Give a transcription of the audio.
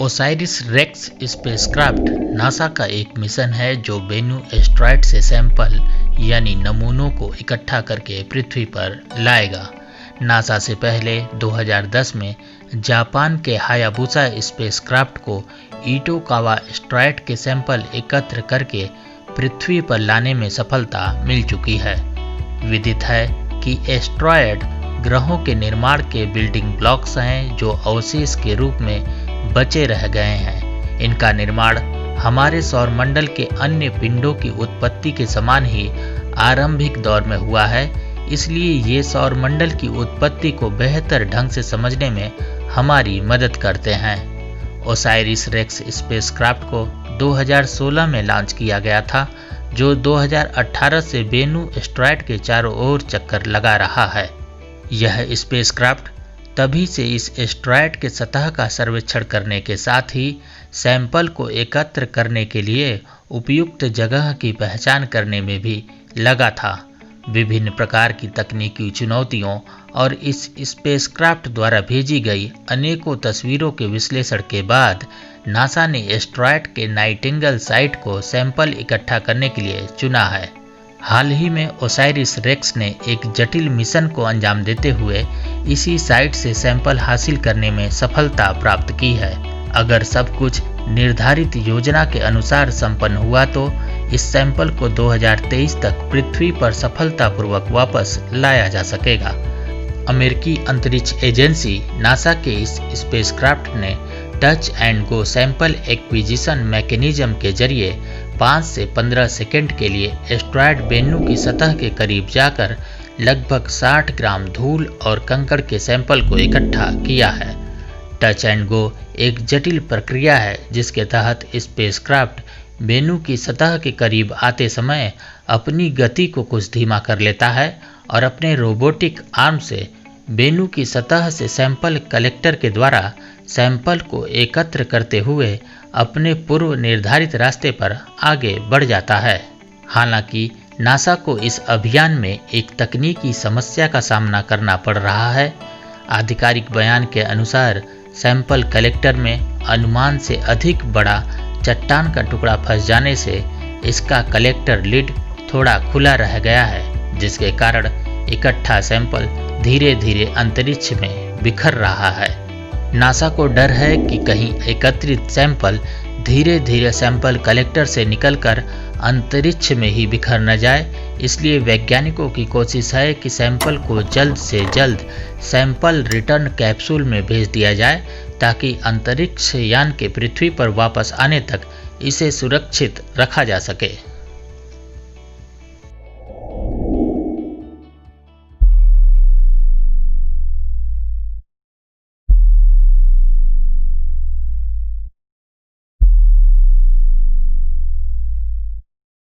Osiris racks spacecraft NASA का एक mission है जो बेनू एस्टेरॉयड से सैंपल यानी नमूनों को इकट्ठा करके पृथ्वी पर लाएगा। नासा से पहले 2010 में जापान के हायाबुसा स्पेसक्राफ्ट को इटोकावा एस्टेरॉयड के सैंपल एकत्र करके पृथ्वी पर लाने में सफलता मिल चुकी है। विदित है कि एस्टेरॉयड ग्रहों के निर्माण के बिल्डिंग ब्लॉक्स हैं जो अवशेष के रूप में बचे रह गए हैं। इनका निर्माण हमारे सौरमंडल के अन्य पिंडों की उत्पत्ति के समान ही आरंभिक दौर में हुआ है, इसलिए ये सौरमंडल की उत्पत्ति को बेहतर ढंग से समझने में हमारी मदद करते हैं। ओसाइरिस रेक्स स्पेसक्राफ्ट को 2016 में लॉन्च किया गया था, जो 2018 से बेनू एस्टेरॉयड के चारों ओर चक्कर लगा रहा है। यह स्पेसक्राफ्ट तभी से इस एस्टेरॉयड के सतह का सर्वेक्षण करने के साथ ही सैंपल को एकत्र करने के लिए उपयुक्त जगह की पहचान करने में भी लगा था। विभिन्न प्रकार की तकनीकी चुनौतियों और इस स्पेसक्राफ्ट द्वारा भेजी गई अनेकों तस्वीरों के विश्लेषण के बाद नासा ने एस्टेरॉयड के नाइटिंगेल साइट को सैंपल इकट्ठा करने के लिए चुना है। हाल ही में ओसाइरिस रेक्स ने एक जटिल मिशन को अंजाम देते हुए इसी साइट से सैंपल हासिल करने में सफलता प्राप्त की है। अगर सब कुछ निर्धारित योजना के अनुसार संपन्न हुआ तो इस सैंपल को 2023 तक पृथ्वी पर सफलतापूर्वक वापस लाया जा सकेगा। अमेरिकी अंतरिक्ष एजेंसी नासा के इस स्पेसक्राफ्ट ने touch and go sample acquisition mechanism के जरिए 5 से 15 सेकंड के लिए एस्टेरॉयड बेनू की सतह के करीब जाकर लगभग 60 ग्राम धूल और कंकड़ के सैंपल को इकट्ठा किया है। टच एंड गो एक जटिल प्रक्रिया है जिसके तहत स्पेसक्राफ्ट बेनू की सतह के करीब आते समय अपनी गति को कुछ धीमा कर लेता है और अपने रोबोटिक आर्म से बेनू की सतह से सैंपल कलेक्टर के द्वारा सैंपल को एकत्र करते हुए अपने पूर्व निर्धारित रास्ते पर आगे बढ़ जाता है। हालांकि नासा को इस अभियान में एक तकनीकी समस्या का सामना करना पड़ रहा है। आधिकारिक बयान के अनुसार सैंपल कलेक्टर में अनुमान से अधिक बड़ा चट्टान का टुकड़ा फंस जाने से इसका कलेक्टर लिड थोड़ा खुला रह गया है, जिसके कारण इकट्ठा सैंपल धीरे धीरे अंतरिक्ष में बिखर रहा है। नासा को डर है कि कहीं एकत्रित सैंपल धीरे धीरे सैंपल कलेक्टर से निकलकर अंतरिक्ष में ही बिखर न जाए, इसलिए वैज्ञानिकों की कोशिश है कि सैंपल को जल्द से जल्द सैंपल रिटर्न कैप्सूल में भेज दिया जाए ताकि अंतरिक्ष यान के पृथ्वी पर वापस आने तक इसे सुरक्षित रखा जा सके।